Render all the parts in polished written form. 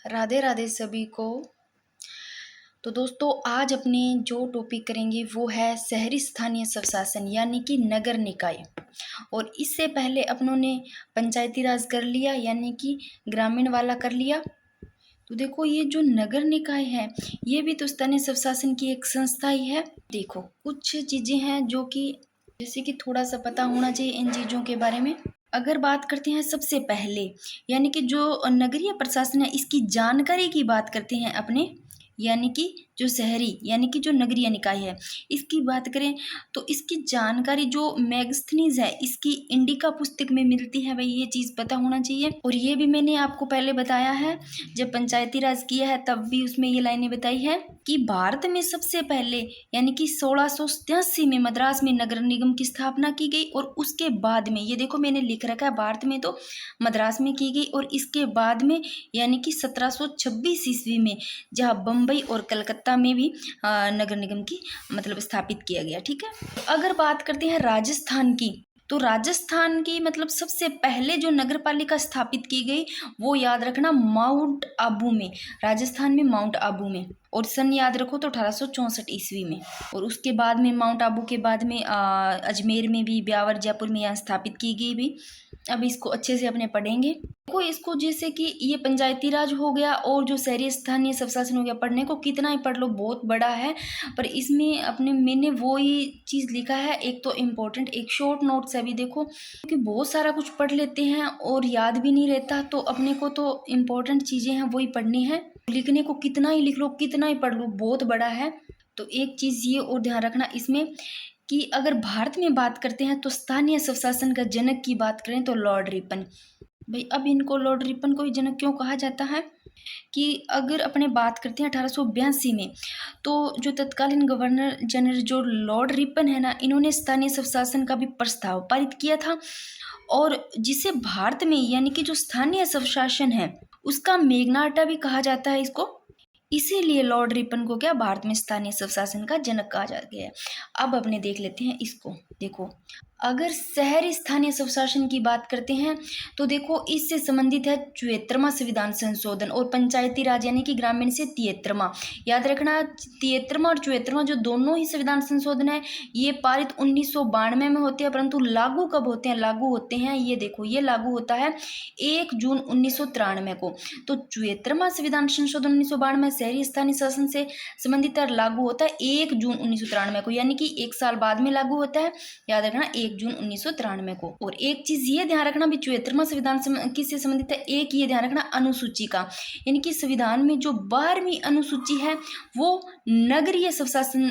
राधे राधे सभी को। तो दोस्तों, आज अपने जो टॉपिक करेंगे वो है शहरी स्थानीय स्वशासन यानी कि नगर निकाय। और इससे पहले अपनों ने पंचायती राज कर लिया यानी कि ग्रामीण वाला कर लिया। तो देखो, ये जो नगर निकाय है ये भी तो स्थानीय स्वशासन की एक संस्था ही है। देखो, कुछ चीजें हैं जो कि जैसे कि थोड़ा सा पता होना चाहिए इन चीजों के बारे में। अगर बात करते हैं सबसे पहले, यानी कि जो नगरीय प्रशासन है इसकी जानकारी की बात करते हैं अपने, यानी कि जो शहरी यानी कि जो नगरीय निकाय है इसकी बात करें तो इसकी जानकारी जो मैगस्थनीज है इसकी इंडिका पुस्तक में मिलती है। भाई, ये चीज पता होना चाहिए। और ये भी मैंने आपको पहले बताया है, जब पंचायती राज किया है तब भी उसमें ये लाइनें बताई है कि भारत में सबसे पहले यानी कि 1687 में मद्रास में नगर निगम की स्थापना की गई। और उसके बाद में, ये देखो मैंने लिख रखा है, भारत में तो मद्रास में की गई और इसके बाद में यानी कि 1726 ईस्वी में जहाँ बम्बई और कलकत्ता में भी नगर निगम की मतलब स्थापित किया गया। ठीक है। अगर बात करते हैं राजस्थान की, तो राजस्थान की मतलब सबसे पहले जो नगर पालिका स्थापित की गई वो याद रखना माउंट आबू में, राजस्थान में माउंट आबू में। और सन याद रखो तो 1864 ईस्वी में। और उसके बाद में माउंट आबू के बाद में अजमेर में भी, ब्यावर जयपुर में यहाँ स्थापित की गई भी। अब इसको अच्छे से अपने पढ़ेंगे। देखो, इसको जैसे कि ये पंचायती राज हो गया और जो शहरी स्थानीय स्वशासन हो गया, पढ़ने को कितना ही पढ़ लो बहुत बड़ा है। पर इसमें अपने मैंने वो ही चीज़ लिखा है, एक तो इम्पोर्टेंट एक शॉर्ट नोट्स है भी। देखो, क्योंकि बहुत सारा कुछ पढ़ लेते हैं और याद भी नहीं रहता, तो अपने को तो इम्पोर्टेंट चीज़ें हैं वही पढ़नी है। लिखने को कितना ही लिख लो, कितना ही पढ़ लो, बहुत बड़ा है। तो एक चीज़ ये और ध्यान रखना इसमें कि अगर भारत में बात करते हैं तो स्थानीय स्वशासन का जनक की बात करें तो लॉर्ड रिपन। भाई, अब इनको लॉर्ड रिपन को ही जनक क्यों कहा जाता है कि अगर अपने बात करते हैं 1882 में, तो जो तत्कालीन गवर्नर जनरल जो लॉर्ड रिपन है ना, इन्होंने स्थानीय स्वशासन का भी प्रस्ताव पारित किया था। और जिसे भारत में यानी कि जो स्थानीय स्वशासन है उसका मेग्नाटा भी कहा जाता है इसको। इसीलिए लॉर्ड रिपन को क्या भारत में स्थानीय स्वशासन का जनक कहा जा गया है। अब अपने देख लेते हैं इसको। देखो, अगर शहरी स्थानीय स्वशासन की बात करते हैं तो देखो इससे संबंधित है 74वां संविधान संशोधन और पंचायती राज यानी कि ग्रामीण से 73वां। याद रखना, 73वां और 74वां जो दोनों ही संविधान संशोधन है ये पारित 1992 में होते हैं, परंतु लागू कब होते हैं? लागू होते हैं, ये देखो, ये लागू होता है 1 जून 1993 को। तो 74वां संविधान संशोधन 1992 शहरी स्थानीय शासन से संबंधित लागू होता है 1 जून 1993 को, यानी कि एक साल बाद में लागू होता है। याद रखना, 1 जून 1993 को। और एक चीज ये ध्यान रखना भी 74वां संविधान किससे संबंधित है, एक ये ध्यान रखना अनुसूची का, यानी कि संविधान में जो 12वीं अनुसूची है वो नगरीय स्वशासन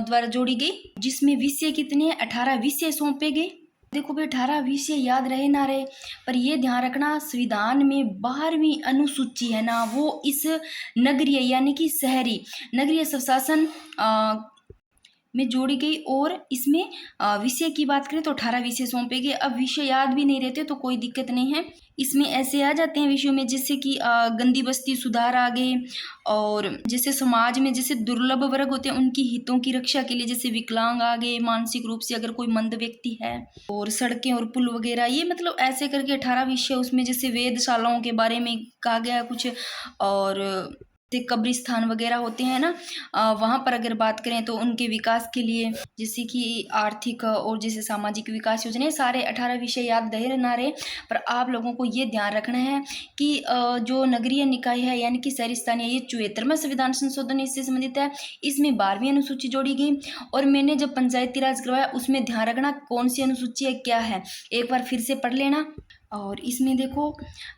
द्वारा जोड़ी गई, जिसमें विषय कितने हैं? 18 विषय सौंपे गए। देखो भाई, 18 विषय याद रहे ना रहे, पर ये ध्यान रखना संविधान में 12वीं अनुसूची है ना, वो इस नगरीय यानी कि शहरी नगरीय स्वशासन में जोड़ी गई। और इसमें विषय की बात करें तो 18 विषय सौंपे गए। अब विषय याद भी नहीं रहते तो कोई दिक्कत नहीं है, इसमें ऐसे आ जाते हैं विषयों में जैसे कि गंदी बस्ती सुधार आ गए, और जैसे समाज में जैसे दुर्लभ वर्ग होते हैं उनकी हितों की रक्षा के लिए जैसे विकलांग आ गए, मानसिक रूप से अगर कोई मंद व्यक्ति है, और सड़कें और पुल वगैरह, ये मतलब ऐसे करके 18 विषय। उसमें जैसे वेधशालाओं के बारे में कहा गया है कुछ, और कब्रिस्तान वगैरह होते हैं ना, वहाँ पर अगर बात करें तो उनके विकास के लिए जैसे कि आर्थिक और जैसे सामाजिक विकास योजना, सारे 18 विषय याद रहे ना रहे, पर आप लोगों को ये ध्यान रखना है कि जो नगरीय निकाय है यानी कि शहरी स्थानीय, ये 74वां संविधान संशोधन इससे संबंधित है, इसमें 12वीं अनुसूची जोड़ी गई। और मैंने जब पंचायती राज करवाया उसमें ध्यान रखना कौन सी अनुसूची है क्या है, एक बार फिर से पढ़ लेना। और इसमें देखो,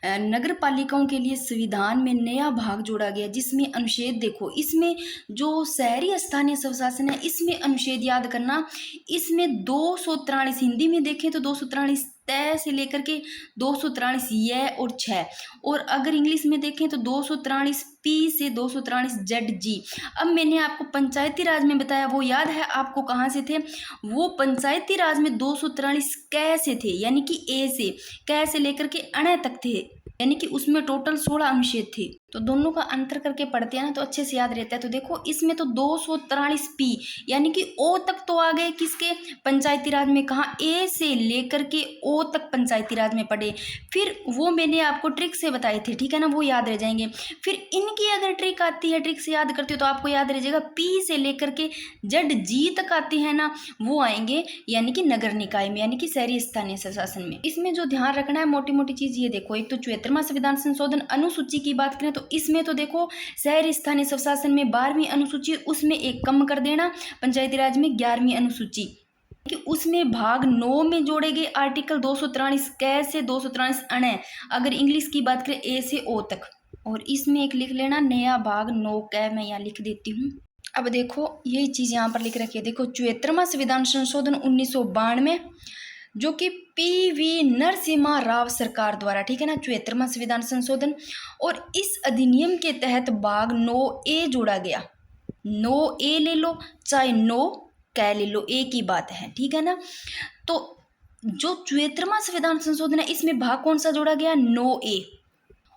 नगर पालिकाओं के लिए संविधान में नया भाग जोड़ा गया जिसमें अनुच्छेद, देखो इसमें जो शहरी स्थानीय स्वशासन है इसमें अनुच्छेद याद करना, इसमें 243, हिंदी में देखें तो 243 तय से लेकर के 243 य और 6, और अगर इंग्लिश में देखें तो 243 पी से 243 जेड जी। अब मैंने आपको पंचायती राज में बताया, वो याद है आपको कहाँ से थे? वो पंचायती राज में 243 कै से थे, यानी कि ए से, कै से लेकर के अण तक थे। यानी कि उसमें टोटल 16 अनुच्छेद थे। तो दोनों का अंतर करके पढ़ते हैं ना तो अच्छे से याद रहता है। तो देखो इसमें तो 243 पी यानी कि ओ तक तो आ गए किसके, पंचायती राज में। कहाँ, ए से लेकर के ओ तक पंचायती राज में पढ़े। फिर वो मैंने आपको ट्रिक से बताए थे, ठीक है ना, वो याद रह जाएंगे। फिर इनकी अगर ट्रिक आती है, ट्रिक से याद करते हो तो आपको याद रह जाएगा। पी से लेकर के जेड जी तक आते हैं ना, वो आएंगे यानी कि नगर निकाय में, यानी कि शहरी स्थानीय स्वशासन में। इसमें जो ध्यान रखना है मोटी मोटी चीज ये देखो, एक तो 74वां संविधान संशोधन अनुसूची की बात करें तो इसमें तो देखो शहरी स्थानीय स्वशासन में 12वीं अनुसूची, उसमें एक कम कर देना, पंचायती राज में 11वीं अनुसूची कि उसमें भाग 9 में जोड़े गए आर्टिकल 243 कै से 243 अण, अगर इंग्लिश की बात करें ए से ओ तक। और इसमें एक लिख लेना नया भाग 9 कै, मैं यहाँ लिख देती हूँ। अब देखो यही चीज यहाँ पर लिख रखी है, देखो 74वां संविधान संशोधन 1992 जो कि पी.वी. नरसिम्हा राव सरकार द्वारा, ठीक है ना, 74वां संविधान संशोधन। और इस अधिनियम के तहत भाग 9A जोड़ा गया। 9A ले लो चाहे 9 कै ले लो, एक ही बात है, ठीक है ना। तो जो 74वां संविधान संशोधन है इसमें भाग कौन सा जोड़ा गया, 9A।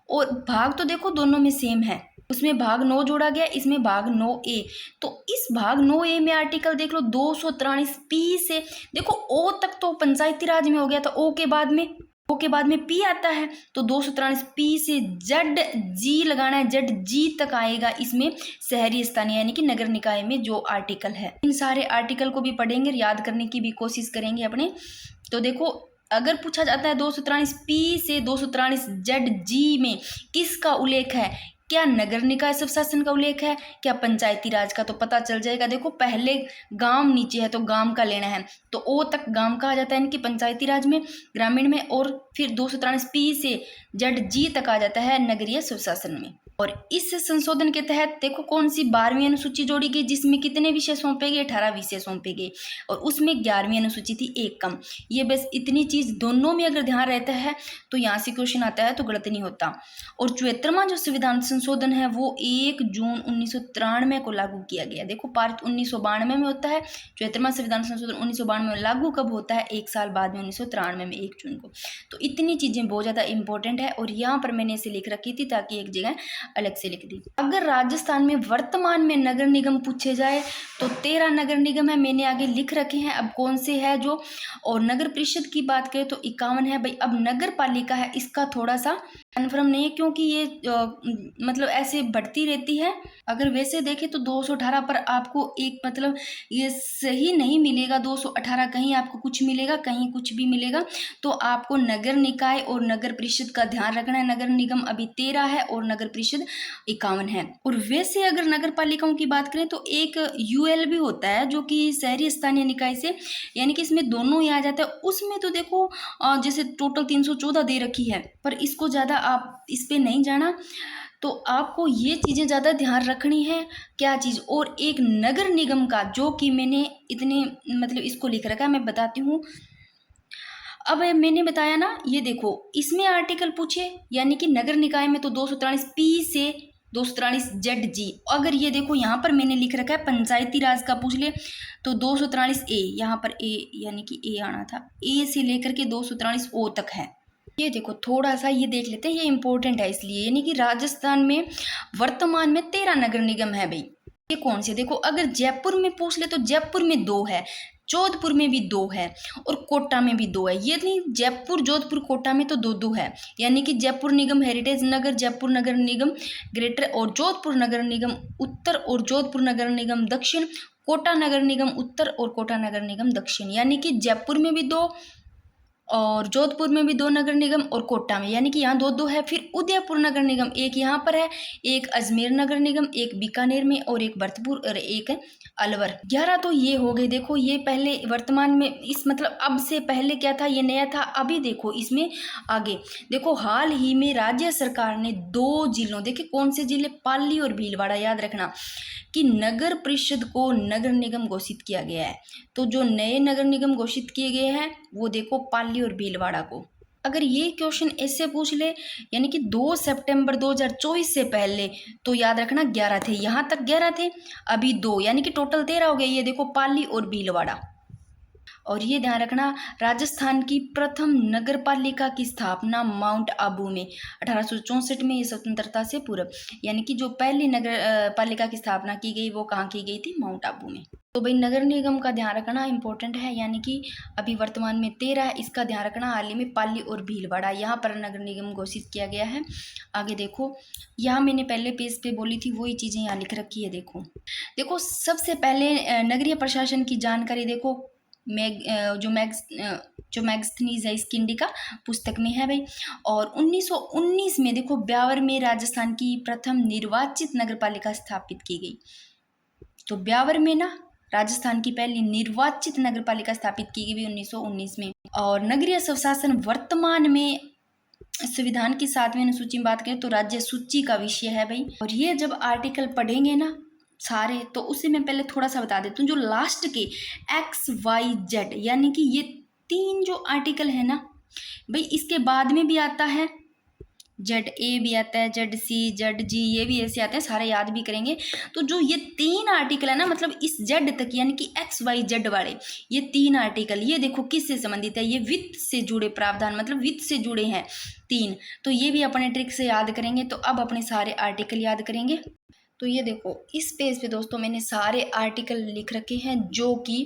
और भाग तो देखो दोनों में सेम है, उसमें भाग 9 जोड़ा गया, इसमें भाग 9A। तो इस भाग 9A में आर्टिकल देख लो 243 पी से, देखो ओ तक तो पंचायती राज में हो गया था, ओ के बाद में पी आता है, तो 243 पी से जेड जी लगाना है, जेड जी तक आएगा इसमें शहरी स्थानीय यानी कि नगर निकाय में जो आर्टिकल है। इन सारे आर्टिकल को भी पढ़ेंगे, याद करने की भी कोशिश करेंगे अपने। तो देखो अगर पूछा जाता है 243 पी से 243 जेड जी में किसका उल्लेख है, क्या नगर निकाय स्वशासन का उल्लेख है, क्या पंचायती राज का, तो पता चल जाएगा। देखो पहले गांव नीचे है तो गांव का लेना है, तो ओ तक गांव कहा जाता है यानी कि पंचायती राज में, ग्रामीण में। और फिर 243 पी से जेड जी तक आ जाता है नगरीय स्वशासन में। और इस संशोधन के तहत देखो कौन सी 12वीं अनुसूची जोड़ी गई, जिसमें कितने विषय सौंपे गए, 18 विषय सौंपे गए, और उसमें 11वीं अनुसूची थी, एक कम। ये बस इतनी चीज दोनों में अगर ध्यान रहता है तो यहाँ से क्वेश्चन आता है तो गलत नहीं होता। और 74वां जो संविधान संशोधन है वो 1 जून 1993 को लागू किया गया। देखो पारित 1992 में होता है, 74वां संविधान संशोधन 1992 में लागू कब होता है, एक साल बाद में 1993 में 1 जून को। तो इतनी चीजें बहुत ज्यादा इंपॉर्टेंट है, और यहाँ पर मैंने इसे लिख रखी थी ताकि एक जगह अलग से लिख दी। अगर राजस्थान में वर्तमान में नगर निगम पूछे जाए तो 13 नगर निगम है, मैंने आगे लिख रखे हैं अब कौन से है जो। और नगर परिषद की बात करें तो 51 है भाई। अब नगर पालिका है, इसका थोड़ा सा कन्फर्म नहीं है क्योंकि ये मतलब ऐसे बढ़ती रहती है। अगर वैसे देखें तो 218 पर आपको एक मतलब ये सही नहीं मिलेगा, 218 कहीं आपको कुछ मिलेगा कहीं कुछ भी मिलेगा। तो आपको नगर निकाय और नगर परिषद का ध्यान रखना है। नगर निगम अभी 13 है और नगर परिषद 51 है। और वैसे अगर नगर पालिकाओं की बात करें तो एक यूएल भी होता है जो कि शहरी स्थानीय निकाय से, यानी कि इसमें दोनों ही आ जाता है। उसमें तो देखो जैसे टोटल 314 दे रखी है, पर इसको ज़्यादा आप इस पे नहीं जाना। तो आपको ये चीज़ें ज़्यादा ध्यान रखनी है, क्या चीज़। और एक नगर निगम का जो कि मैंने इतने मतलब इसको लिख रखा है, मैं बताती हूँ। अब मैंने बताया ना, ये देखो इसमें आर्टिकल पूछे यानी कि नगर निकाय में तो 243 पी से 243 जेड जी। अगर ये देखो यहाँ पर मैंने लिख रखा है पंचायती राज का पूछ ले तो 243 ए, यहाँ पर ए यानी कि ए आना था, ए से लेकर के 243 ओ तक है। ये देखो थोड़ा सा ये देख लेते हैं, ये इंपॉर्टेंट है इसलिए। यानी कि राजस्थान में वर्तमान में 13 नगर निगम है भाई। ये कौन से, देखो अगर जयपुर में पूछ ले तो जयपुर में 2 है, जोधपुर में भी 2 है, और कोटा में भी 2 है। ये नहीं, जयपुर जोधपुर कोटा में तो 2-2 है। यानी कि जयपुर निगम हेरिटेज नगर, जयपुर नगर निगम ग्रेटर और जोधपुर नगर निगम उत्तर और जोधपुर नगर निगम दक्षिण, कोटा नगर निगम उत्तर और कोटा नगर निगम दक्षिण। यानी कि जयपुर में भी 2 और जोधपुर में भी 2 नगर निगम और कोटा में, यानी कि यहाँ 2-2 है। फिर उदयपुर नगर निगम एक यहाँ पर है, एक अजमेर नगर निगम, एक बीकानेर में, और एक भरतपुर और एक अलवर। 11 तो ये हो गए। देखो ये पहले वर्तमान में इस मतलब अब से पहले क्या था, ये नया था। अभी देखो इसमें आगे देखो हाल ही में राज्य सरकार ने 2 जिलों, देखिए कौन से जिले, पाली और भीलवाड़ा, याद रखना कि नगर परिषद को नगर निगम घोषित किया गया है। तो जो नए नगर निगम घोषित किए गए हैं वो देखो पाली और भीलवाड़ा को। अगर ये क्वेश्चन ऐसे पूछ ले यानी कि 2 सितंबर 2024 से पहले, तो याद रखना 11 थे, यहाँ तक 11 थे, अभी 2, यानी कि टोटल 13 हो गए। ये देखो पाली और भीलवाड़ा। और ये ध्यान रखना, राजस्थान की प्रथम नगर पालिका की स्थापना माउंट आबू में 1864 में, ये स्वतंत्रता से पूर्व, यानी कि जो पहली नगर पालिका की स्थापना की गई वो कहाँ की गई थी? माउंट आबू में। तो भाई नगर निगम का ध्यान रखना इंपॉर्टेंट है, यानी कि अभी वर्तमान में 13 है, इसका ध्यान रखना। हाल ही में पाली और भीलवाड़ा यहाँ पर नगर निगम घोषित किया गया है। आगे देखो, यहाँ मैंने पहले पेज पे बोली थी वही चीज़ें यहाँ लिख रखी है। देखो देखो सबसे पहले नगरीय प्रशासन की जानकारी देखो, जो मैगस्थनीज है इसकी इंडिका पुस्तक में है भाई। और 1919 में देखो ब्यावर में राजस्थान की प्रथम निर्वाचित नगरपालिका स्थापित की गई। तो ब्यावर में ना राजस्थान की पहली निर्वाचित नगरपालिका स्थापित की गई 1919 में। और नगरीय स्वशासन वर्तमान में संविधान की 7वीं अनुसूची में बात करें तो राज्य सूची का विषय है भाई। और ये जब आर्टिकल पढ़ेंगे ना सारे, तो उसे मैं पहले थोड़ा सा बता देती हूँ। जो लास्ट के XYZ यानी कि ये 3 जो आर्टिकल है ना भाई, इसके बाद में भी आता है ZA भी आता है, ZC ZG ये भी ऐसे आते हैं, सारे याद भी करेंगे। तो जो ये 3 आर्टिकल है ना, मतलब इस Z तक यानी कि XYZ वाले ये 3 आर्टिकल, ये देखो किससे संबंधित है? ये वित्त से जुड़े प्रावधान, मतलब वित्त से जुड़े हैं 3। तो ये भी अपने ट्रिक से याद करेंगे। तो अब अपने सारे आर्टिकल याद करेंगे। तो ये देखो इस पेज पे दोस्तों मैंने सारे आर्टिकल लिख रखे हैं जो कि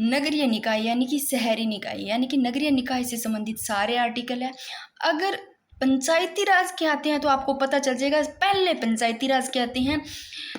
नगरीय निकाय यानी कि शहरी निकाय यानी कि नगरीय निकाय से संबंधित सारे आर्टिकल है। अगर पंचायती राज के आते हैं तो आपको पता चल जाएगा। पहले पंचायती राज के आते हैं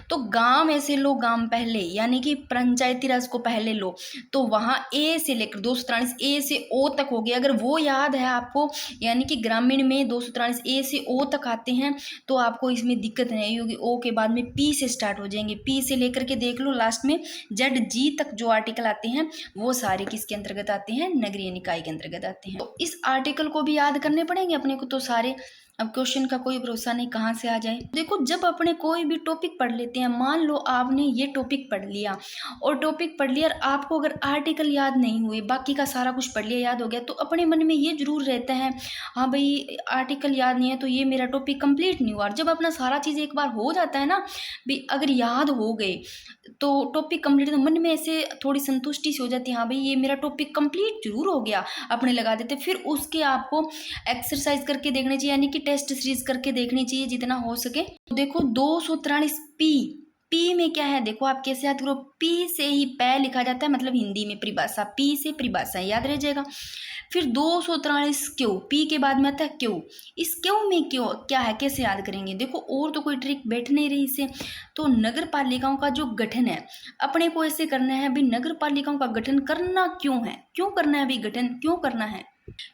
तो गांव ऐसे लो, गांव पहले यानी कि पंचायती राज को पहले लो। तो वहाँ ए से लेकर 243 ए से ओ तक हो गया, अगर वो याद है आपको, यानी कि ग्रामीण में 243 ए से ओ तक आते हैं तो आपको इसमें दिक्कत नहीं होगी। ओ के बाद में पी से स्टार्ट हो जाएंगे, पी से लेकर के देख लो लास्ट में ZG तक जो आर्टिकल आते हैं वो सारे किसके अंतर्गत आते हैं? नगरीय निकाय के अंतर्गत आते हैं। तो इस आर्टिकल को भी याद करने पड़ेंगे अपने को तो सारे। अब क्वेश्चन का कोई भरोसा नहीं कहाँ से आ जाए। देखो जब अपने कोई भी टॉपिक पढ़ लेते हैं, मान लो आपने ये टॉपिक पढ़ लिया और टॉपिक पढ़ लिया और आपको अगर आर्टिकल याद नहीं हुए, बाकी का सारा कुछ पढ़ लिया याद हो गया, तो अपने मन में ये जरूर रहता है हाँ भाई आर्टिकल याद नहीं है तो ये मेरा टॉपिक कंप्लीट नहीं हुआ। और जब अपना सारा चीज़ एक बार हो जाता है ना भाई, अगर याद हो गए तो टॉपिक कंप्लीट, तो मन में ऐसे थोड़ी संतुष्टि सी हो जाती है हाँ भाई ये मेरा टॉपिक कंप्लीट जरूर हो गया, अपने लगा देते। फिर उसके आपको एक्सरसाइज करके देखनी चाहिए यानी कि टेस्ट सीरीज करके देखनी चाहिए जितना हो सके। तो देखो 243 पी में क्या है? देखो आप कैसे याद करो, पी से ही पै लिखा जाता है, मतलब हिंदी में परिभाषा, पी से परिभाषा याद रह जाएगा। फिर 243 क्यों, पी के बाद में आता है क्यों। इस क्यों में क्यों क्या है, कैसे याद करेंगे? देखो और तो कोई ट्रिक बैठ नहीं रही इससे। तो नगर पालिकाओं का जो गठन है अपने को ऐसे करना है भाई, नगर पालिकाओं का गठन करना क्यों है, क्यों करना है भाई, गठन क्यों करना है?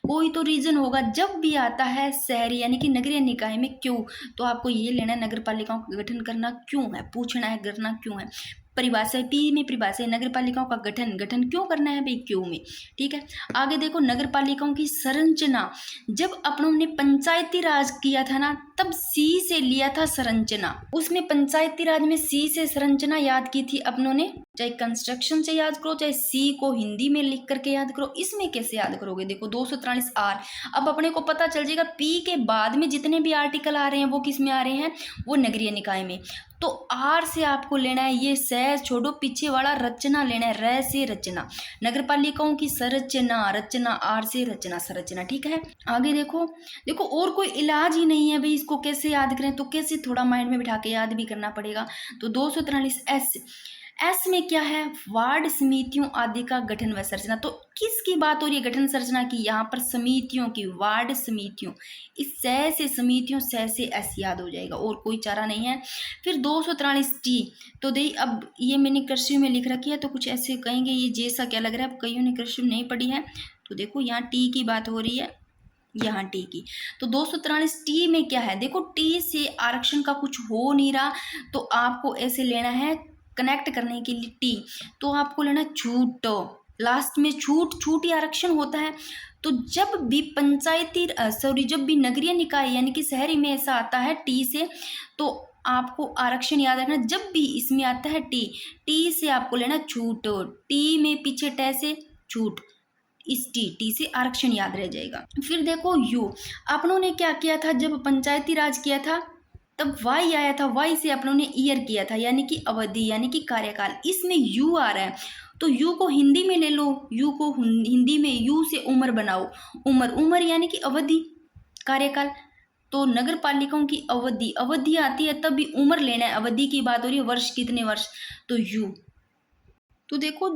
कोई तो रीजन होगा। जब भी आता है शहरी यानी कि नगरीय निकाय में क्यों, तो आपको ये लेना है नगर पालिकाओं का गठन करना क्यों है, पूछना है करना क्यों है। परिभाषा पी में परिभाषा नगर पालिकाओं का गठन क्यों करना है भाई, क्यों में। ठीक है, आगे देखो नगर पालिकाओं की संरचना। जब अपनों ने पंचायती राज किया था ना तब सी से लिया था संरचना, उसमें पंचायती राज में सी से संरचना याद की थी अपनों ने। चाहे कंस्ट्रक्शन से याद करो, चाहे सी को हिंदी में लिख करके याद करो। इसमें कैसे याद करोगे? देखो 243 आर, अब अपने को पता चल जाएगा पी के बाद में जितने भी आर्टिकल आ रहे हैं वो किस में आ रहे हैं? वो नगरीय निकाय में। तो आर से आपको लेना है, ये सह छोड़ो, पीछे वाला रचना लेना है, र से रचना, नगर पालिकाओं की संरचना, रचना आर से रचना संरचना। ठीक है, आगे देखो और कोई इलाज ही नहीं है भाई, इसको कैसे याद करें? तो कैसे थोड़ा माइंड में बिठा के याद भी करना पड़ेगा। तो 243 एस में क्या है? वार्ड समितियों आदि का गठन व संरचना। तो किसकी बात हो रही है गठन संरचना की? यहाँ पर समितियों की, वार्ड समितियों, इस सह से समितियों, सह से एस याद हो जाएगा, और कोई चारा नहीं है। फिर 243 टी, तो दे अब ये मैंने कर्सिव में लिख रखी है तो कुछ ऐसे कहेंगे ये जैसा क्या लग रहा है, अब कईयों ने कर्सिव नहीं पढ़ी है। तो देखो यहाँ टी की बात हो रही है, यहाँ टी की। तो 243 टी में क्या है? देखो टी से आरक्षण का कुछ हो नहीं रहा, तो आपको ऐसे लेना है कनेक्ट करने के लिए टी, तो आपको लेना छूट, लास्ट में छूट ही आरक्षण होता है। तो जब भी पंचायती जब भी नगरीय निकाय यानी कि शहरी में ऐसा आता है टी से, तो आपको आरक्षण याद रखना। जब भी इसमें आता है टी से आपको लेना छूट, टी में पीछे टे से छूट, इस टी से आरक्षण याद रह जाएगा। फिर देखो यू, अपनों ने क्या किया था जब पंचायती राज किया था तब वाई आया था, वाई से अपनों ने ईयर किया था यानी कि अवधि यानी कि कार्यकाल, इसमें यू आ रहा है। तो यू को हिंदी में ले लो, यू को हिंदी में यू से उम्र बनाओ। उम्र यानी कि अवधि, कार्यकाल। तो नगर पालिकाओं की अवधि आती है तब भी उम्र लेना है, अवधि की बात हो रही है, वर्ष कितने वर्ष, तो यू। तो देखो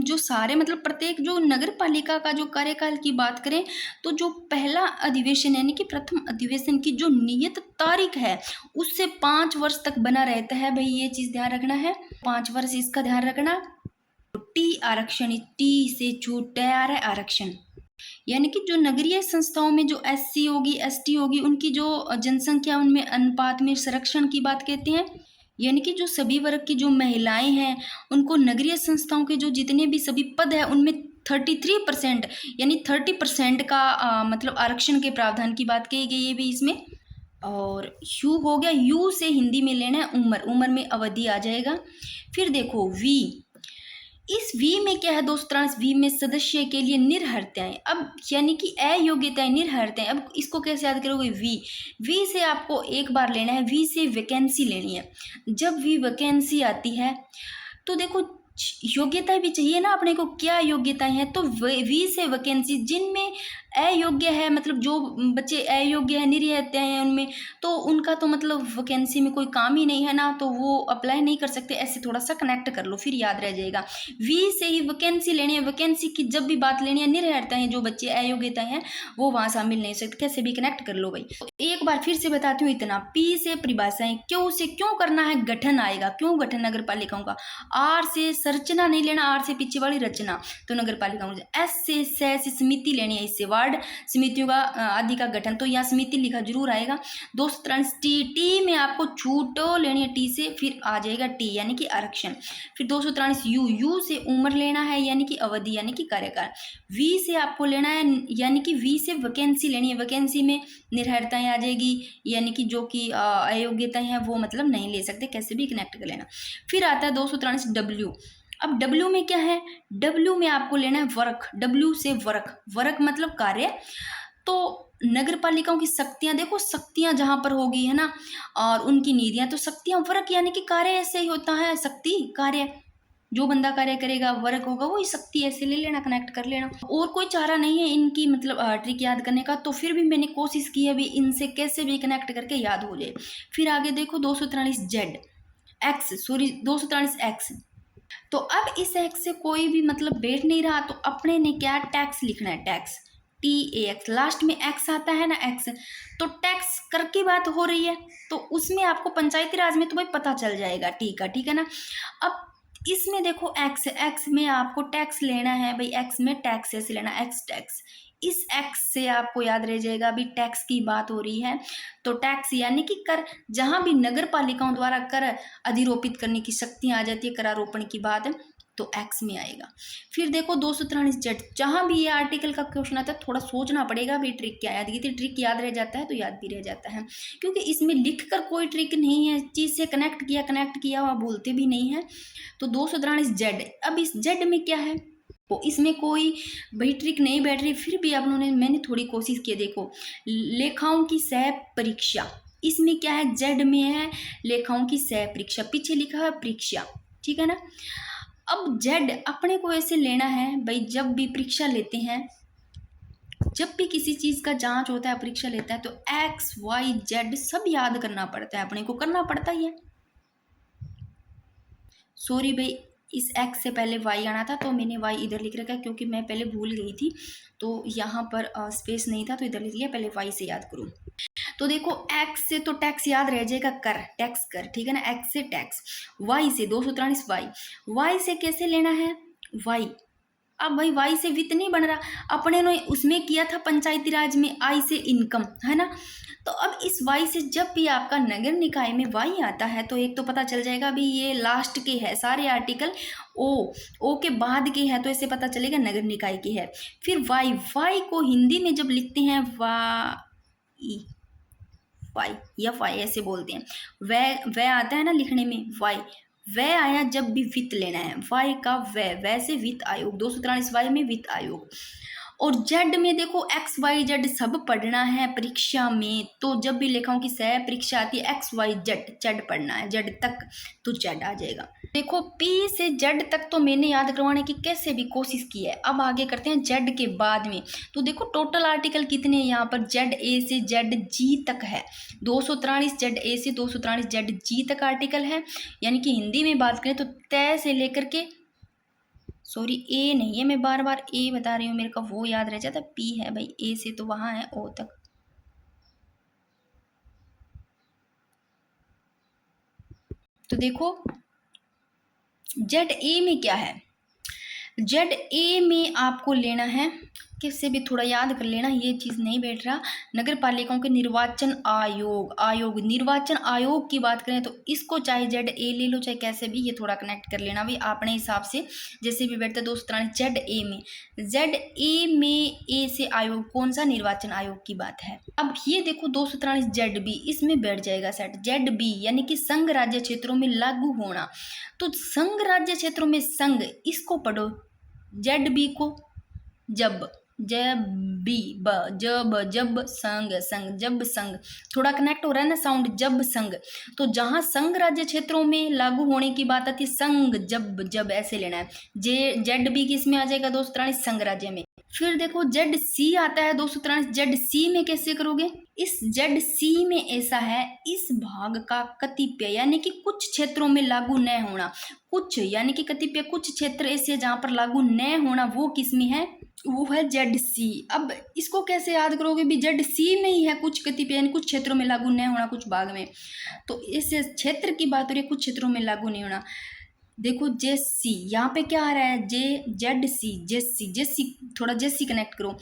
जो सारे मतलब प्रत्येक जो नगर पालिका का जो कार्यकाल की बात करें तो जो पहला अधिवेशन यानी कि प्रथम अधिवेशन की जो नियत तारीख है उससे 5 वर्ष तक बना रहता है। भाई ये चीज ध्यान रखना है, 5 वर्ष इसका ध्यान रखना। टी आरक्षण, टी से छूट तैयार है आरक्षण, यानी कि जो नगरीय संस्थाओं में जो एससी होगी एसटी होगी उनकी जो जनसंख्या उनमें अनुपात में संरक्षण की बात कहते हैं। यानी कि जो सभी वर्ग की जो महिलाएं हैं उनको नगरीय संस्थाओं के जो जितने भी सभी पद है उनमें 33% यानी 30% का मतलब आरक्षण के प्रावधान की बात कही गई है भी इसमें। और यू हो गया, यू से हिंदी में लेना है उम्र में अवधि आ जाएगा। फिर देखो वी, इस वी में क्या है दोस्तों, वी में सदस्य के लिए निर्हरताएं, अब यानी कि अयोग्यताएं निर्हरताएं। अब इसको कैसे याद करोगे, वी से आपको एक बार लेना है, वी से वैकेंसी लेनी है। जब वी वैकेंसी आती है तो देखो योग्यता भी चाहिए ना अपने को, क्या योग्यताएं हैं, तो वी से वैकेंसी जिनमें अयोग्य है, मतलब जो बच्चे अयोग्य है निर्हत हैं उनमें, तो उनका तो मतलब वैकेंसी में कोई काम ही नहीं है ना, तो वो अप्लाई नहीं कर सकते। ऐसे थोड़ा सा कनेक्ट कर लो फिर याद रह जाएगा। वी से ही वैकेंसी लेनी है, वैकेंसी की जब भी बात लेनी है निर्हत हैं जो बच्चे अयोग्यता हैं वो वहां शामिल नहीं सकते, कैसे भी कनेक्ट कर लो भाई। एक बार फिर से बताती हूँ इतना, पी से परिभाषाएं, क्यों से क्यों करना है, गठन आएगा, क्यों गठन नगर पालिकाओं का, आर से संरचना नहीं लेना, आर से पीछे वाली रचना तो नगर पालिकाओं, एस से समिति लेनी है, इससे वार्ड समितियों का आदि का गठन, तो यहाँ समिति लिखा जरूर आएगा। 243 टी में आपको छूट लेनी है, टी से फिर आ जाएगा टी यानी कि आरक्षण। फिर 243 यू से उम्र लेना है यानी कि अवधि यानी कि कार्यकाल। वी से आपको लेना है यानी कि वी से वैकेंसी लेनी है, वैकेंसी में निर्भरताएं आ जाएगी यानी कि जो कि अयोग्यताएं हैं वो मतलब नहीं ले सकते, कैसे भी कनेक्ट कर लेना। फिर आता है 243 डब्ल्यू। अब डब्ल्यू में क्या है, डब्ल्यू में आपको लेना है वर्क, डब्ल्यू से वर्क मतलब कार्य। तो नगर पालिकाओं की शक्तियां, देखो शक्तियां जहां पर होगी है ना और उनकी नीतियां, तो शक्तियां वर्क यानी कि कार्य ऐसे ही होता है, शक्ति कार्य, जो बंदा कार्य करेगा वर्क होगा वही शक्ति, ऐसे ले लेना कनेक्ट कर लेना। और कोई चारा नहीं है इनकी मतलब ट्रिक याद करने का, तो फिर भी मैंने कोशिश की है भी इनसे कैसे भी कनेक्ट करके याद हो जाए। फिर आगे देखो 243 जेड एक्स, सॉरी 243 एक्स। तो अब इस एक्स से कोई भी मतलब बैठ नहीं रहा, तो अपने ने क्या टैक्स लिखना है, टैक्स TAX, लास्ट में एक्स आता है ना एक्स, तो टैक्स कर की बात हो रही है तो उसमें आपको पंचायती राज में तो भाई पता चल जाएगा, ठीक है ना। अब इसमें देखो एक्स में आपको टैक्स लेना है भाई, एक्स में टैक्स ऐसे लेना, एक्स टैक्स, इस एक्स से आपको याद रह जाएगा अभी टैक्स की बात हो रही है, तो टैक्स यानी कि कर, जहां भी नगर पालिकाओं द्वारा कर अधिरोपित करने की शक्तियां आ जाती है, करारोपण की बात है, तो एक्स में आएगा। फिर देखो 243 जेड, जहां भी ये आर्टिकल का क्वेश्चन आता है थोड़ा सोचना पड़ेगा भी ट्रिक क्या याद की थी, ट्रिक याद रह जाता है तो याद भी रह जाता है, क्योंकि इसमें लिख कर कोई ट्रिक नहीं है, चीज से कनेक्ट किया हुआ भूलते भी नहीं है। तो 243 जेड, अब इस जेड में क्या है, तो इसमें कोई भाई ट्रिक नहीं बैठ रही, फिर भी आप लोगों ने, मैंने थोड़ी कोशिश की, देखो लेखाओं की सह परीक्षा, इसमें क्या है, जेड में है लेखाओं की सह परीक्षा, पीछे लिखा है परीक्षा, ठीक है ना। अब जेड अपने को ऐसे लेना है भाई, जब भी परीक्षा लेते हैं, जब भी किसी चीज का जांच होता है परीक्षा लेता है तो एक्स वाई जेड सब याद करना पड़ता है, अपने को करना पड़ता ही है। सॉरी भाई, इस एक्स से पहले वाई आना था तो मैंने वाई इधर लिख रखा है क्योंकि मैं पहले भूल गई थी, तो यहाँ पर स्पेस नहीं था तो इधर लिख लिया, पहले वाई से याद करूँ। तो देखो एक्स से तो टैक्स याद रह जाएगा, कर टैक्स कर, ठीक है ना, एक्स से टैक्स, वाई से 243 वाई से कैसे लेना है वाई, अब भाई वाई से वित्त नहीं बन रहा, अपने ने उसमें किया था पंचायती राज में आई से इनकम, है ना। तो अब इस वाई से जब भी आपका नगर निकाय में वाई आता है तो एक तो पता चल जाएगा भी ये लास्ट के है, सारे आर्टिकल ओ के बाद के है, तो ऐसे पता चलेगा नगर निकाय की है। फिर वाई को हिंदी में जब लिखते हैं वाई या वाई ऐसे बोलते हैं, वह आता है ना लिखने में वाई, वह आया जब भी वित्त लेना है, वाई का वह, वैसे वित्त आयोग, 243 वाई में वित्त आयोग। और जेड में देखो एक्स वाई जेड सब पढ़ना है परीक्षा में, तो जब भी लिखा हूँ कि सह परीक्षा आती है एक्स वाई जेड, जेड पढ़ना है जेड तक, तो जेड आ जाएगा। देखो पी से जेड तक तो मैंने याद करवाने की कैसे भी कोशिश की है। अब आगे करते हैं जेड के बाद में। तो देखो टोटल आर्टिकल कितने हैं यहाँ पर, जेड ए से जेड जी तक है 243, जेड ए से 243 जेड जी तक आर्टिकल है। यानी कि हिंदी में बात करें तो तय से लेकर के, सॉरी ए नहीं है, मैं बार बार ए बता रही हूँ, मेरे को वो याद रह जाता, पी है भाई, ए से तो वहाँ है ओ तक। तो देखो जेड ए में क्या है, जेड ए में आपको लेना है, किससे भी थोड़ा याद कर लेना, ये चीज़ नहीं बैठ रहा। नगर पालिकाओं के निर्वाचन आयोग, निर्वाचन आयोग की बात करें तो इसको चाहे जेड ए ले लो चाहे कैसे भी, ये थोड़ा कनेक्ट कर लेना भाई अपने हिसाब से जैसे भी बैठता है। दोस्तों जेड ए में, जेड ए में ए से आयोग कौन सा, निर्वाचन आयोग की बात है। अब ये देखो 243 जेड बी, इसमें बैठ जाएगा सेट जेड बी, यानी कि संघ राज्य क्षेत्रों में लागू होना। तो संघ राज्य क्षेत्रों में संघ, इसको पढ़ो जेड बी को, जब जब बी ब जब जब संघ, संघ जब संघ, थोड़ा कनेक्ट हो रहा है ना साउंड, जब संघ। तो जहां संघ राज्य क्षेत्रों में लागू होने की बात आती है, संघ जब जब ऐसे लेना है। जेड बी किस में आ जाएगा दोस्तों, संघ राज्य में। फिर देखो जेड सी आता है 243, जेड सी में कैसे करोगे, इस जेड सी में ऐसा है, इस भाग का कतिपय यानी कि कुछ क्षेत्रों में लागू न होना, कुछ यानी कि कतिपय कुछ क्षेत्र ऐसे जहां पर लागू न होना, वो किस में है, वो है जेड सी। अब इसको कैसे याद करोगे भी, जेड सी में ही है कुछ कतिपय यानी कुछ क्षेत्रों में लागू न होना कुछ भाग में, तो इस क्षेत्र की बात हो रही है, कुछ क्षेत्रों में लागू नहीं होना। देखो जेसी यहाँ पे क्या आ रहा है, जेड सी, जेसी थोड़ा जेसी कनेक्ट करो,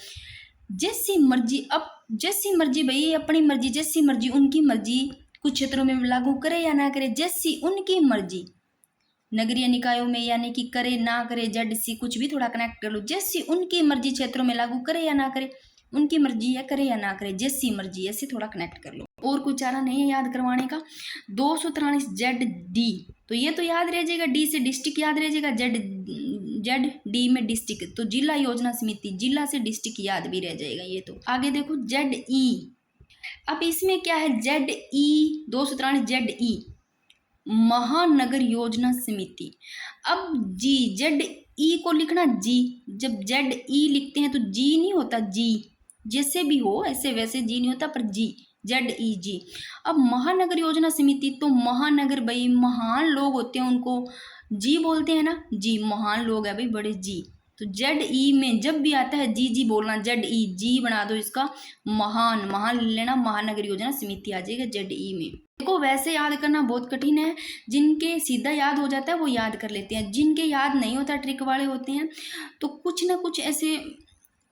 जैसी मर्जी। अब जैसी मर्जी भाई अपनी मर्जी, जैसी मर्जी उनकी मर्जी, कुछ क्षेत्रों में लागू करे या ना करे, जैसी उनकी मर्जी। नगरीय निकायों में यानी कि करे ना करे, जेड सी कुछ भी थोड़ा कनेक्ट कर लो, जैसी उनकी मर्जी क्षेत्रों में लागू करे या ना करे, उनकी मर्जी है करे या ना करे, जैसी मर्जी, ऐसे थोड़ा कनेक्ट कर लो। और कुछ चारा नहीं है याद करवाने का। 243 जेड डी, तो ये तो याद रह जाएगा, डी से डिस्ट्रिक्ट याद रह जाएगा, जेड जेड डी में डिस्ट्रिक्ट, तो जिला योजना समिति, जिला से डिस्ट्रिक्ट याद भी रह जाएगा ये तो। आगे देखो जेड ई, अब इसमें क्या है, जेड ई 243 जेड ई महानगर योजना समिति। अब जी जेड ई को लिखना जी, जब जेड ई लिखते हैं तो जी नहीं होता, जी जैसे भी हो ऐसे वैसे जी नहीं होता, पर जी जेड ई जी। अब महानगर योजना समिति, तो महानगर भाई महान लोग होते हैं उनको जी बोलते हैं ना, जी महान लोग है भाई बड़े जी, तो जेड ई में जब भी आता है जी जी बोलना, जेड ई जी बना दो इसका, महान महान लेना, महानगर योजना समिति आ जाएगा जेड ई में। देखो वैसे याद करना बहुत कठिन है, जिनके सीधा याद हो जाता है वो याद कर लेते हैं, जिनके याद नहीं होता ट्रिक वाले होते हैं, तो कुछ ना कुछ ऐसे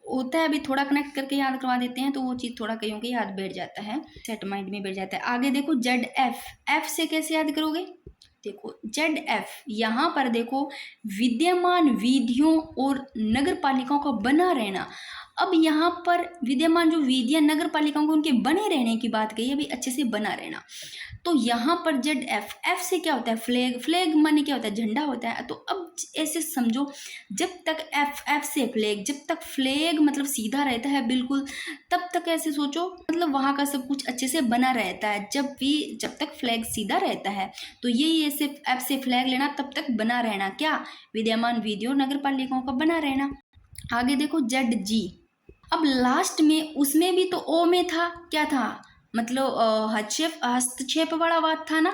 होता है, अभी थोड़ा कनेक्ट करके याद करवा देते हैं तो वो चीज़ थोड़ा कईयों के याद बैठ जाता है, सेट माइंड में बैठ जाता है। आगे देखो जेड एफ, एफ से कैसे याद करोगे, देखो जेड एफ यहाँ पर देखो विद्यमान विधियों और नगर पालिकाओं का बना रहना। अब यहाँ पर विद्यमान जो विधियां नगर पालिकाओं को उनके बने रहने की बात कही है, अभी अच्छे से बना रहना, तो यहाँ पर जेड एफ, एफ से क्या होता है, फ्लैग, फ्लैग माने क्या होता है, झंडा होता है। तो अब ऐसे समझो, जब तक एफ, एफ से फ्लैग, जब तक फ्लैग मतलब सीधा रहता है बिल्कुल, तब तक ऐसे सोचो मतलब वहाँ का सब कुछ अच्छे से बना रहता है, जब तक फ्लैग सीधा रहता है, तो यही ऐसे एफ से फ्लैग लेना, तब तक बना रहना क्या, विद्यमान विधियों नगर पालिकाओं का बना रहना। आगे देखो जेड जी, अब लास्ट में उसमें भी तो ओ में था, क्या था, मतलब हस्तक्षेप वाला बात था ना,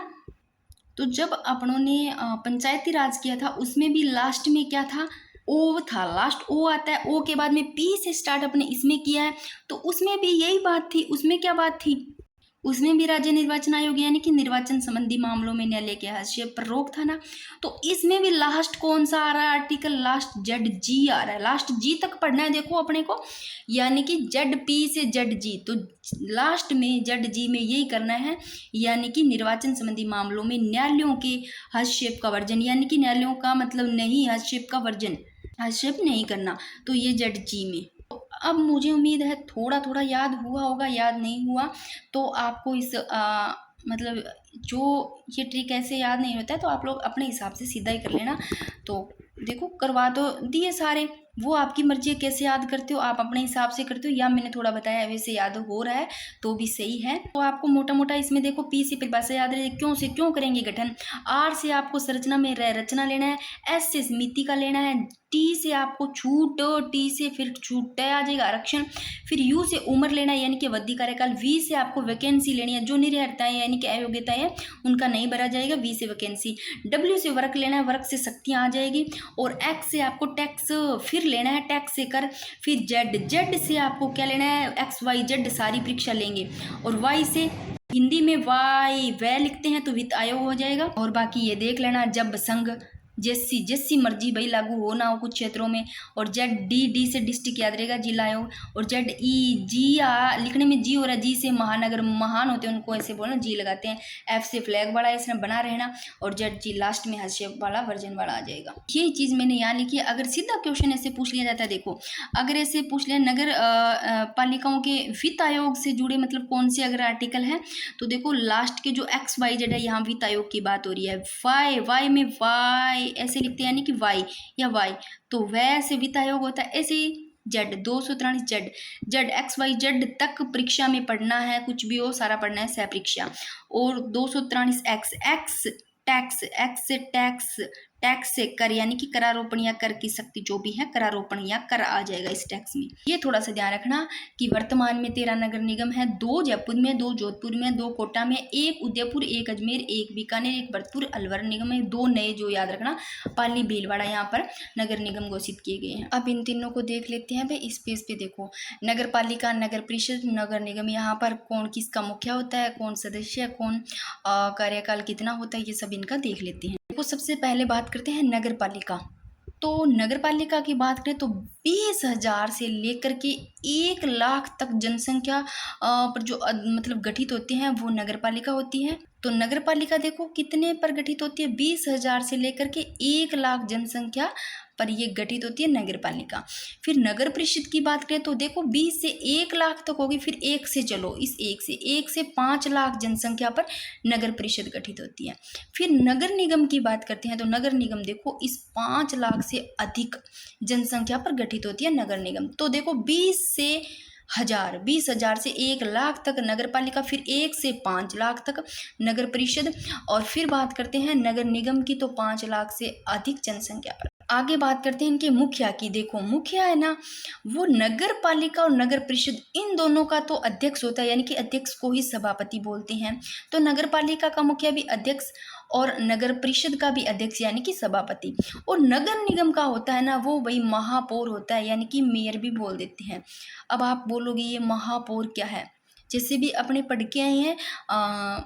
तो जब अपनों ने पंचायती राज किया था उसमें भी लास्ट में क्या था, ओ था, लास्ट ओ आता है, ओ के बाद में पी से स्टार्ट अपने इसमें किया है, तो उसमें भी यही बात थी। उसमें क्या बात थी, उसमें भी राज्य निर्वाचन आयोग यानी कि निर्वाचन संबंधी मामलों में न्यायालय के हस्तक्षेप पर रोक था ना, तो इसमें भी लास्ट कौन सा आ रहा है आर्टिकल, लास्ट जेड जी आ रहा है, लास्ट जी तक पढ़ना है देखो अपने को, यानी कि जेड पी से जेड जी, तो लास्ट में जेड जी में यही करना है, यानी कि निर्वाचन संबंधी मामलों में न्यायालयों के हस्तक्षेप का वर्जन, यानी कि न्यायालयों का मतलब नहीं, हस्तक्षेप का वर्जन, हस्तक्षेप नहीं करना, तो ये जेड जी में। अब मुझे उम्मीद है थोड़ा थोड़ा याद हुआ होगा, याद नहीं हुआ तो आपको इस मतलब जो ये ट्रिक ऐसे याद नहीं होता है तो आप लोग अपने हिसाब से सीधा ही कर लेना। तो देखो करवा तो दिए सारे, वो आपकी मर्जी है कैसे याद करते हो, आप अपने हिसाब से करते हो या मैंने थोड़ा बताया वैसे याद हो रहा है तो भी सही है। तो आपको मोटा मोटा इसमें देखो पी से परिभाषा याद रहे, क्यों से क्यों करेंगे गठन, आर से आपको संरचना में रचना लेना है, एस से समिति का लेना है, टी से आपको छूट, टी से फिर छूट आ जाएगा आरक्षण, फिर यू से उम्र लेना है यानी कि अवधि कार्यकाल, वी से आपको वैकेंसी लेनी है, जो निरर्हताएं यानी कि अयोग्यताएं हैं उनका नहीं भरा जाएगा, वी से वैकेंसी, डब्ल्यू से वर्क लेना है, वर्क से शक्तियाँ आ जाएगी, और एक्स से आपको टैक्स फिर लेना है, टैक्स से कर, फिर जेड, जेड से आपको क्या लेना है, एक्स वाई जेड सारी परीक्षा लेंगे, और वाई से हिंदी में वाई वह लिखते हैं तो वित्त आयोग हो जाएगा। और बाकी ये देख लेना जब संघ जैसी जैसी मर्जी भाई लागू हो ना हो कुछ क्षेत्रों में, और जेड डी, डी से डिस्ट्रिक्ट याद रहेगा जिला आयोग, और जेड ई जी लिखने में जी हो रहा है, जी से महानगर महान होते हैं उनको ऐसे बोलना जी लगाते हैं, एफ से फ्लैग वाला इसमें बना रहना, और जेड जी लास्ट में हर्षेप वाला वर्जन वाला आ जाएगा। यही चीज़ मैंने यहाँ लिखी है। अगर सीधा क्वेश्चन ऐसे पूछ लिया जाता है, देखो अगर ऐसे पूछ लिया नगर पालिकाओं के वित्त आयोग से जुड़े मतलब कौन से अगर आर्टिकल है, तो देखो लास्ट के जो एक्स वाई जेड है यहाँ वित्त आयोग की बात हो रही है, वाई वाई में वाई ऐसे लिखते हैं यानी कि वाई या वाई, तो वह से वित्त आयोग होता है। ऐसे ही Z 243 Z, Z X Y Z तक परीक्षा में पढ़ना है, कुछ भी हो सारा पढ़ना है सह परीक्षा, और 243 एक्स, एक्स टैक्स, एक्स से टैक्स, टैक्स से कर यानी कि करारोपण या कर की शक्ति जो भी है करारोपण या कर आ जाएगा इस टैक्स में। ये थोड़ा सा ध्यान रखना कि वर्तमान में 13 नगर निगम है, 2 जयपुर में, 2 जोधपुर में, 2 कोटा में, 1 उदयपुर, 1 अजमेर, 1 बीकानेर, 1 भरतपुर, अलवर निगम है, 2 नए जो याद रखना पाली भीलवाड़ा यहाँ पर नगर निगम घोषित किए गए हैं। अब इन तीनों को देख लेते हैं भाई। इस पेज पे देखो नगर पालिका, नगर परिषद, नगर निगम, यहाँ पर कौन किसका मुखिया होता है, कौन सदस्य है, कौन कार्यकाल कितना होता है, ये सब इनका देख लेते हैं। देखो सबसे पहले बात करते हैं नगर पालिका। तो नगर पालिका की बात करें तो 20,000 से लेकर के 1 लाख तक जनसंख्या पर जो मतलब गठित होती हैं वो नगर पालिका होती है। तो नगर पालिका देखो कितने पर गठित होती है, 20,000 से लेकर के 1 लाख जनसंख्या पर ये गठित होती है नगर पालिका। फिर नगर परिषद की बात करें तो देखो 20 से 1 लाख तक होगी, फिर 1 से चलो इस 1 से 5 लाख जनसंख्या पर नगर परिषद गठित होती है। फिर नगर निगम की बात करते हैं तो नगर निगम देखो इस 5 लाख से अधिक जनसंख्या पर गठित होती है नगर निगम। तो देखो 20,000 से 1 लाख तक नगर पालिका, फिर 1 से 5 लाख तक नगर परिषद, और फिर बात करते हैं नगर निगम की तो 5 लाख से अधिक जनसंख्या पर। आगे बात करते हैं इनके मुखिया की। देखो मुखिया है ना वो नगर पालिका और नगर परिषद इन दोनों का तो अध्यक्ष होता है, यानी कि अध्यक्ष को ही सभापति बोलते हैं। तो नगर पालिका का मुखिया भी अध्यक्ष और नगर परिषद का भी अध्यक्ष यानी कि सभापति, और नगर निगम का होता है ना वो भाई महापौर होता है यानी कि मेयर भी बोल देते हैं। अब आप बोलोगे ये महापौर क्या है, जैसे भी अपने पढ़ के आए हैं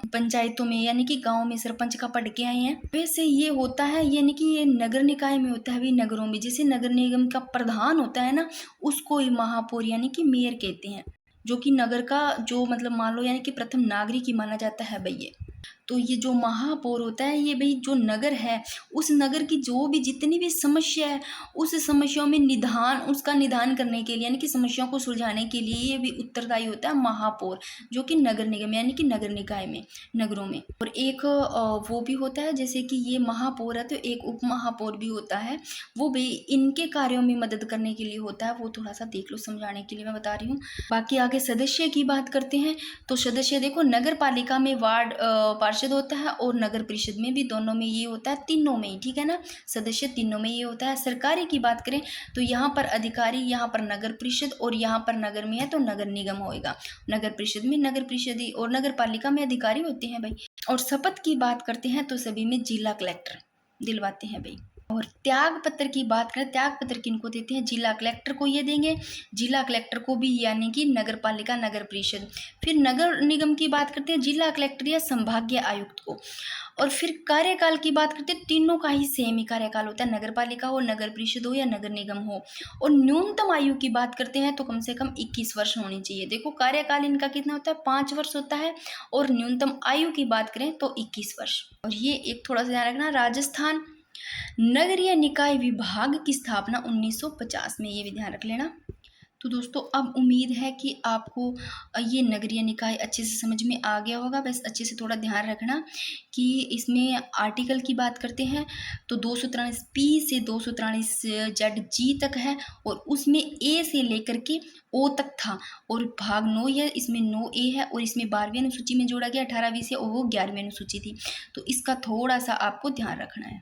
पंचायतों में यानी कि गांव में सरपंच का पढ़ के आए हैं, वैसे ये होता है यानी कि ये नगर निकाय में होता है भी नगरों में। जैसे नगर निगम का प्रधान होता है ना उसको ही महापौर यानी कि मेयर कहते हैं, जो कि नगर का जो मतलब मान लो यानी कि प्रथम नागरिक ही माना जाता है भाई ये। तो ये जो महापौर होता है ये भाई जो नगर है उस नगर की जो भी जितनी भी समस्या है उस समस्याओं में उसका निदान करने के लिए यानी कि समस्याओं को सुलझाने के लिए ये भी उत्तरदायी होता है महापौर, जो कि नगर निगम यानी कि नगर निकाय में नगरों में। और एक वो भी होता है जैसे कि ये महापौर है तो एक उप महापौर भी होता है, वो भी इनके कार्यों में मदद करने के लिए होता है। वो थोड़ा सा देख लो समझाने के लिए मैं बता रही हूँ। बाकी आगे सदस्य की बात करते हैं तो सदस्य देखो नगर पालिका में वार्ड पार्षद होता है और नगर परिषद में भी, दोनों में ये होता है, तीनों में ही, ठीक है ना, सदस्य तीनों में ये होता है। सरकारी की बात करें तो यहाँ पर अधिकारी, यहाँ पर नगर परिषद, और यहाँ पर नगर में है तो नगर निगम होएगा, नगर परिषद में नगर परिषद ही, और नगर पालिका में अधिकारी होते हैं भाई। और शपथ की बात करते हैं तो सभी में जिला कलेक्टर दिलवाते हैं भाई। और त्याग पत्र की बात करें, त्याग पत्र किनको देते हैं, जिला कलेक्टर को ये देंगे, जिला कलेक्टर को भी यानी कि नगर पालिका नगर परिषद। फिर नगर निगम की बात करते हैं जिला कलेक्टर या संभागीय आयुक्त को। और फिर कार्यकाल की बात करते हैं तीनों का ही सेम ही कार्यकाल होता है, नगर पालिका हो, नगर परिषद हो या नगर निगम हो। और न्यूनतम आयु की बात करते हैं तो कम से कम 21 वर्ष होनी चाहिए। देखो कार्यकाल इनका कितना होता है 5 वर्ष होता है, और न्यूनतम आयु की बात करें तो 21 वर्ष। और ये एक थोड़ा सा ध्यान रखना, राजस्थान नगरीय निकाय विभाग की स्थापना 1950 में, ये भी ध्यान रख लेना। तो दोस्तों अब उम्मीद है कि आपको ये नगरीय निकाय अच्छे से समझ में आ गया होगा। बस अच्छे से थोड़ा ध्यान रखना कि इसमें आर्टिकल की बात करते हैं तो 243 पी से 243 जेड जी तक है, और उसमें ए से लेकर के ओ तक था, और भाग 9 है, इसमें 9 ए है, और इसमें 12वीं अनुसूची में जोड़ा गया 18 20 से, और वो 11वीं अनुसूची थी। तो इसका थोड़ा सा आपको ध्यान रखना है।